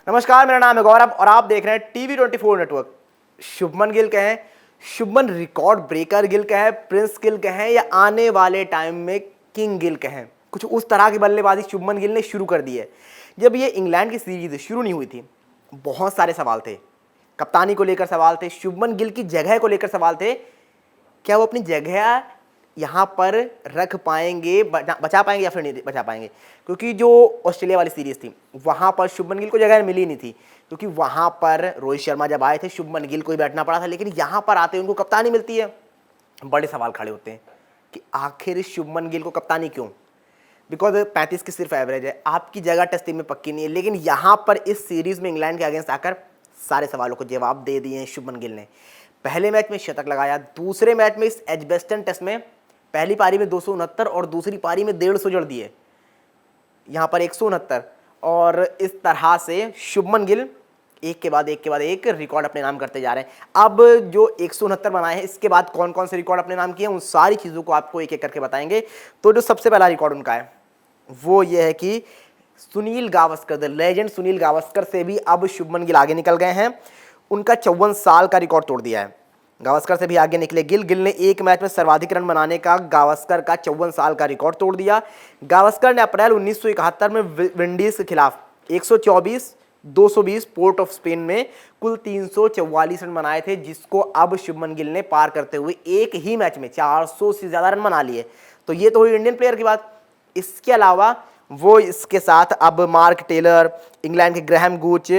नमस्कार, मेरा नाम है गौरव और आप देख रहे हैं टीवी 24 नेटवर्क। शुभमन गिल कहें, शुभमन रिकॉर्ड ब्रेकर गिल कहें, प्रिंस गिल कहें या आने वाले टाइम में किंग गिल कहें, कुछ उस तरह की बल्लेबाजी शुभमन गिल ने शुरू कर दी है। जब ये इंग्लैंड की सीरीज शुरू नहीं हुई थी, बहुत सारे सवाल थे। कप्तानी को लेकर सवाल थे, शुभमन गिल की जगह को लेकर सवाल थे। क्या वो अपनी जगह यहाँ पर रख पाएंगे, बचा पाएंगे या फिर नहीं बचा पाएंगे? क्योंकि जो ऑस्ट्रेलिया वाली सीरीज थी वहाँ पर शुभमन गिल को जगह मिली नहीं थी, क्योंकि वहाँ पर रोहित शर्मा जब आए थे शुभमन गिल को ही बैठना पड़ा था। लेकिन यहाँ पर आते उनको कप्तानी मिलती है। बड़े सवाल खड़े होते हैं कि आखिर शुभमन गिल को कप्तानी क्यों? बिकॉज 35 की सिर्फ एवरेज है, आपकी जगह टेस्ट टीम में पक्की नहीं है। लेकिन यहाँ पर इस सीरीज में इंग्लैंड के अगेंस्ट आकर सारे सवालों को जवाब दे दिए हैं शुभमन गिल ने। पहले मैच में शतक लगाया, दूसरे मैच में इस एजबेस्टन टेस्ट में पहली पारी में 269 और दूसरी पारी में 150 जड़ दिए, यहाँ पर 169। और इस तरह से शुभमन गिल एक के बाद एक रिकॉर्ड अपने नाम करते जा रहे हैं। अब जो 169 बनाए हैं, इसके बाद कौन कौन से रिकॉर्ड अपने नाम किए हैं, उन सारी चीज़ों को आपको एक एक करके बताएंगे। तो जो सबसे पहला रिकॉर्ड उनका है वो ये है कि सुनील गावस्कर, द लेजेंड सुनील गावस्कर से भी अब शुभमन गिल आगे निकल गए हैं। उनका 54 साल का रिकॉर्ड तोड़ दिया है। गावस्कर से भी आगे निकले गिल ने एक मैच में सर्वाधिक रन बनाने का गावस्कर का 54 साल का रिकॉर्ड तोड़ दिया। गावस्कर ने अप्रैल 1971 में विंडीज के खिलाफ 124, 220 पोर्ट ऑफ स्पेन में कुल 344 रन बनाए थे, जिसको अब शुभमन गिल ने पार करते हुए एक ही मैच में 400 से ज़्यादा रन बना लिए। तो ये तो हुई इंडियन प्लेयर की बात। इसके अलावा वो इसके साथ अब मार्क टेलर, इंग्लैंड के ग्रैहम गूच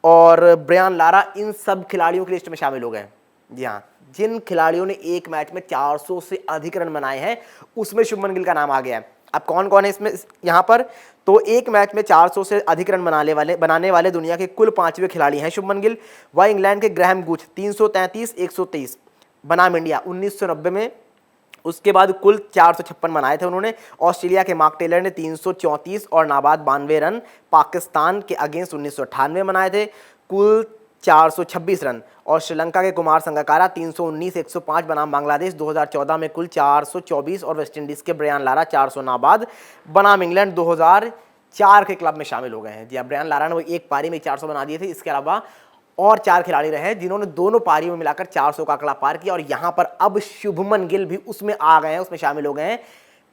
और ब्रायन लारा, इन सब खिलाड़ियों की लिस्ट में शामिल हो गए। जी हाँ, जिन खिलाड़ियों ने एक मैच में 400 से अधिक रन बनाए हैं उसमें शुभमन गिल का नाम आ गया है। अब कौन कौन है इसमें यहाँ पर? तो एक मैच में 400 से अधिक रन बनाने वाले दुनिया के कुल 5वें खिलाड़ी हैं शुभमन गिल। वह इंग्लैंड के ग्रैहम गूच 333, 123 बनाम इंडिया 1990 में। उसके बाद कुल 456 बनाए थे उन्होंने। ऑस्ट्रेलिया के मार्क टेलर ने 334 और नाबाद 92 रन पाकिस्तान के अगेंस्ट 1998 बनाए थे, कुल 426 रन। और श्रीलंका के कुमार संगकारा 319, 105 बनाम बांग्लादेश 2014 में कुल 424। और वेस्टइंडीज़ के ब्रायन लारा 400 नाबाद बनाम इंग्लैंड 2004 के क्लब में शामिल हो गए हैं। जी हाँ, ब्रायन लारा ने वो एक पारी में 400 बना दिए थे। इसके अलावा और 4 खिलाड़ी रहे हैं जिन्होंने दोनों पारियों में मिलाकर 400 का आंकड़ा पार किया। और यहाँ पर अब शुभमन गिल भी उसमें आ गए हैं, उसमें शामिल हो गए हैं।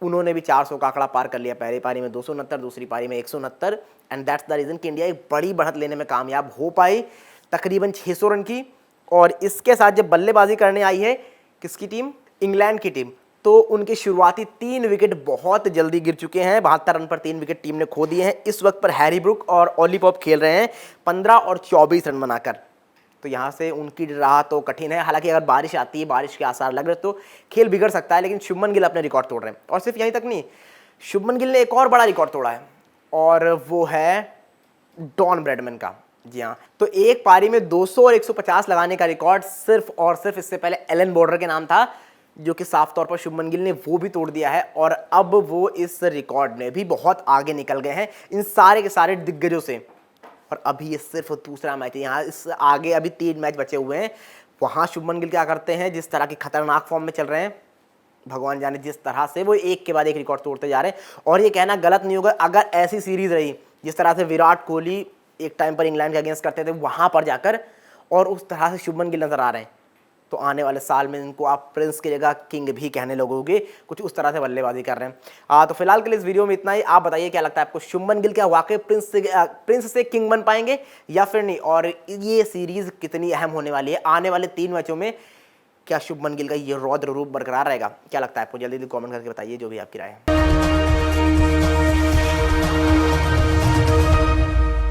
उन्होंने भी 400 का आंकड़ा पार कर लिया। पहली पारी में 269, दूसरी पारी में 169। एंड दैट्स द रीज़न कि इंडिया एक बड़ी बढ़त लेने में कामयाब हो पाई, तकरीबन 600 रन की। और इसके साथ जब बल्लेबाजी करने आई है किसकी टीम? इंग्लैंड की टीम, तो उनके शुरुआती 3 विकेट बहुत जल्दी गिर चुके हैं। 72 रन पर 3 विकेट टीम ने खो दिए हैं। इस वक्त पर हैरी ब्रुक और ओली पॉप खेल रहे हैं 15 और 24 रन बनाकर। तो यहाँ से उनकी राह तो कठिन है। हालांकि अगर बारिश आती है, बारिश के आसार लग रहे तो खेल बिगड़ सकता है। लेकिन शुभमन गिल अपने रिकॉर्ड तोड़ रहे हैं। और सिर्फ यहीं तक नहीं, शुभमन गिल ने एक और बड़ा रिकॉर्ड तोड़ा है और वो है डॉन ब्रैडमैन का। जी हाँ, तो एक पारी में 200 और 150 लगाने का रिकॉर्ड सिर्फ और सिर्फ इससे पहले एलन बॉर्डर के नाम था, जो कि साफ तौर पर शुभमन गिल ने वो भी तोड़ दिया है। और अब वो इस रिकॉर्ड में भी बहुत आगे निकल गए हैं इन सारे के सारे दिग्गजों से। और अभी ये सिर्फ दूसरा मैच है, यहाँ इस आगे अभी 3 मैच बचे हुए हैं। वहाँ शुभमन गिल क्या करते हैं? जिस तरह की खतरनाक फॉर्म में चल रहे हैं, भगवान जाने जिस तरह से वो एक के बाद एक रिकॉर्ड तोड़ते जा रहे हैं। और ये कहना गलत नहीं होगा, अगर ऐसी सीरीज रही जिस तरह से विराट कोहली एक टाइम पर इंग्लैंड के अगेंस्ट करते थे वहाँ पर जाकर, और उस तरह से शुभमन गिल नजर आ रहे हैं, तो आने वाले साल में इनको आप प्रिंस की जगह किंग भी कहने लगोगे। कुछ उस तरह से बल्लेबाजी कर रहे हैं। तो फिलहाल के लिए इस वीडियो में इतना ही। आप बताइए क्या लगता है आपको, शुभमन गिल क्या वाकई प्रिंस से किंग बन पाएंगे या फिर नहीं? और ये सीरीज कितनी अहम होने वाली है? आने वाले 3 मैचों में क्या शुभमन गिल का ये रौद्र रूप बरकरार रहेगा? क्या लगता है आपको? जल्दी कमेंट करके बताइए जो भी आपकी राय है।